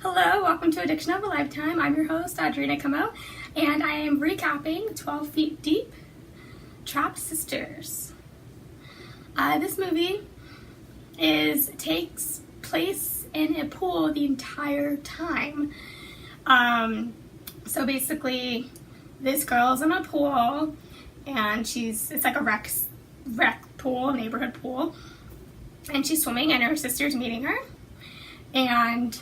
Hello, welcome to Addiction of a Lifetime. I'm your host, Audrina Camo, and I am recapping 12 Feet Deep, Trapped Sisters. This movie takes place in a pool the entire time. So basically, this girl's in a pool, and it's like a rec pool, neighborhood pool, and she's swimming, and her sister's meeting her, and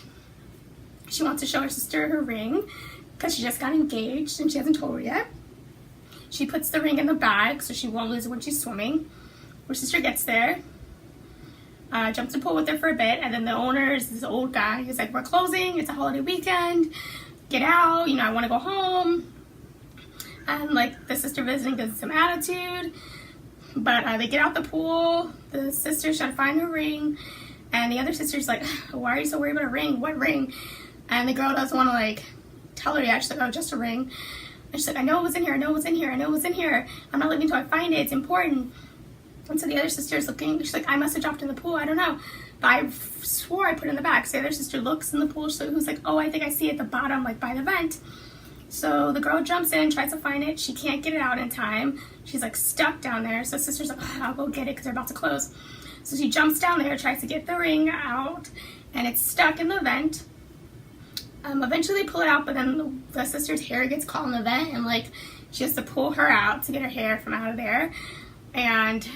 she wants to show her sister her ring because she just got engaged and she hasn't told her yet. She puts the ring in the bag so she won't lose it when she's swimming. Her sister gets there, jumps in the pool with her for a bit, and then the owner is this old guy. He's like, "We're closing. It's a holiday weekend. Get out. I want to go home." And like the sister visiting gives some attitude, but they get out the pool. The sister's trying to find her ring, and the other sister's like, "Why are you so worried about a ring? What ring?" And the girl doesn't want to tell her yet. She's like, "Oh, just a ring." And she's like, "I know it was in here. I know it was in here. I know it was in here. I'm not leaving until I find it. It's important." And so the other sister's looking. She's like, "I must have dropped in the pool. I don't know. But I swore I put it in the bag." So the other sister looks in the pool. So who's like, "Oh, I think I see it at the bottom, by the vent." So the girl jumps in, tries to find it. She can't get it out in time. She's stuck down there. So the sister's like, "Oh, I'll go get it because they're about to close." So she jumps down there, tries to get the ring out, and it's stuck in the vent. Eventually they pull it out, but then the sister's hair gets caught in the vent, and she has to pull her out to get her hair from out of there. And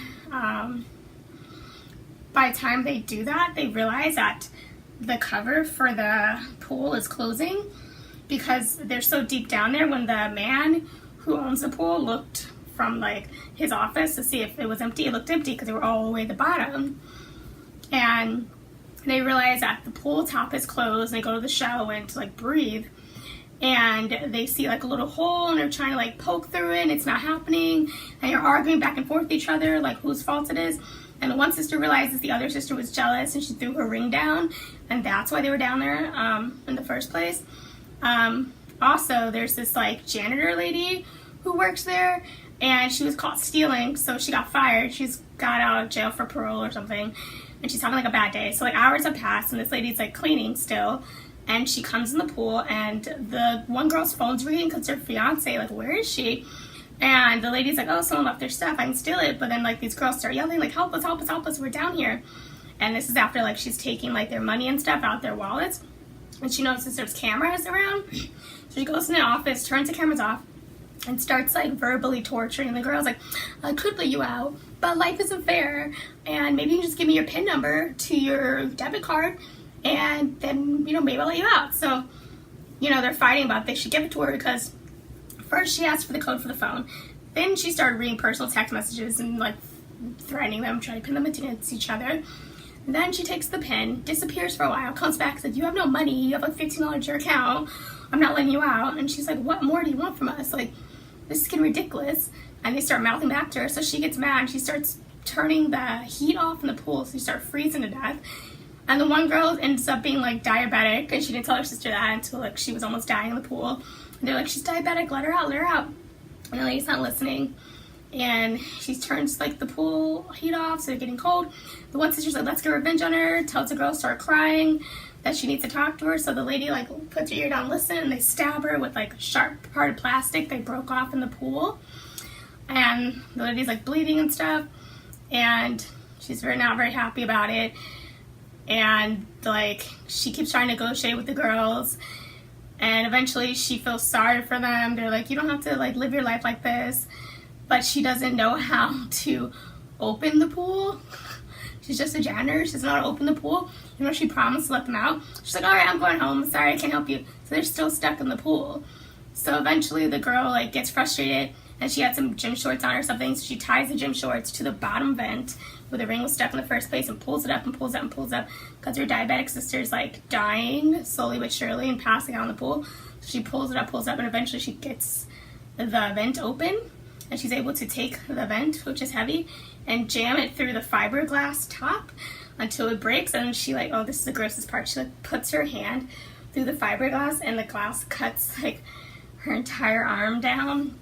by the time they do that, they realize that the cover for the pool is closing because they're so deep down there. When the man who owns the pool looked from his office to see if it was empty, it looked empty because they were all the way at the bottom. And they realize that the pool top is closed, and they go to the shower and to breathe, and they see a little hole, and they're trying to poke through it, and it's not happening, and they're arguing back and forth with each other whose fault it is. And the one sister realizes the other sister was jealous, and she threw her ring down, and that's why they were down there in the first place. Also, there's this janitor lady who works there, and she was caught stealing, so she got fired. She's got out of jail for parole or something, and she's having a bad day. So hours have passed, and this lady's cleaning still, and she comes in the pool, and the one girl's phone's ringing because her fiance, where is she? And the lady's like, "Oh, someone left their stuff. I can steal it." But then these girls start yelling "Help us, help us, help us, we're down here." And this is after she's taking their money and stuff out their wallets, and she notices there's cameras around. So she goes in the office, turns the cameras off, and starts verbally torturing the girls. "I could let you out, but life isn't fair, and maybe you can just give me your PIN number to your debit card, and then maybe I'll let you out." So they're fighting about they should give it to her because first she asked for the code for the phone, then she started reading personal text messages and threatening them, trying to pin them against each other. And then she takes the PIN, disappears for a while, comes back, says, "You have no money, you have $15 in your account, I'm not letting you out." And she's like, "What more do you want from us? This is getting ridiculous." And they start mouthing back to her, so she gets mad, and she starts turning the heat off in the pool, so you start freezing to death. And the one girl ends up being diabetic, and she didn't tell her sister that until she was almost dying in the pool. And they're "She's diabetic, let her out, let her out." And the lady's not listening, and she turns the pool heat off, so they're getting cold. The one sister's "Let's get revenge on her," tells the girl to start crying, that she needs to talk to her. So the lady puts her ear down, listen, and they stab her with a sharp part of plastic they broke off in the pool. And the lady's bleeding and stuff, and she's not very happy about it. And she keeps trying to negotiate with the girls, and eventually she feels sorry for them. They're "You don't have to live your life like this." But she doesn't know how to open the pool. She's just a janitor. She doesn't know how to open the pool. She promised to let them out. She's like, "All right, I'm going home. Sorry, I can't help you." So they're still stuck in the pool. So eventually the girl gets frustrated, and she had some gym shorts on or something. So she ties the gym shorts to the bottom vent where the ring was stuck in the first place, and pulls it up and pulls it up and pulls it up because her diabetic sister's dying slowly but surely and passing out in the pool. So she pulls it up, and eventually she gets the vent open. And she's able to take the vent, which is heavy, and jam it through the fiberglass top until it breaks. And she oh, this is the grossest part. She puts her hand through the fiberglass, and the glass cuts her entire arm down.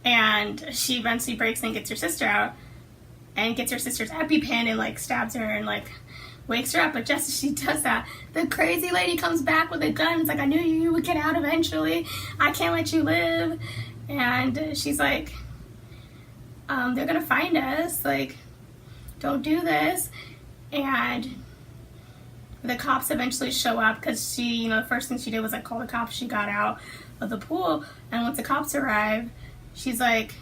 And she eventually breaks and gets her sister out, and gets her sister's EpiPen and stabs her and wakes her up. But just as she does that, the crazy lady comes back with a gun. It's like, I knew you would get out eventually. I can't let you live. And she's like, they're gonna find us. Like, don't do this. And the cops eventually show up because she, you know, the first thing she did was like call the cops. She got out of the pool, and once the cops arrive, she's like,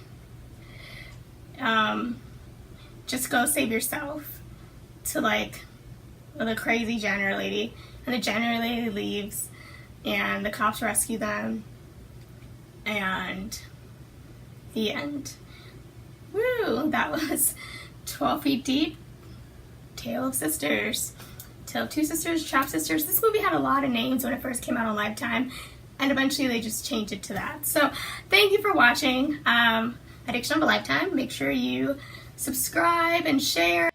just go save yourself, to like the crazy janitor lady. And the janitor lady leaves, and the cops rescue them, and the end. Woo! That was 12 Feet Deep, Tale of Sisters. Tale of Two Sisters, Trap Sisters. This movie had a lot of names when it first came out on Lifetime, and eventually they just changed it to that. So thank you for watching Addiction of a Lifetime. Make sure you subscribe and share.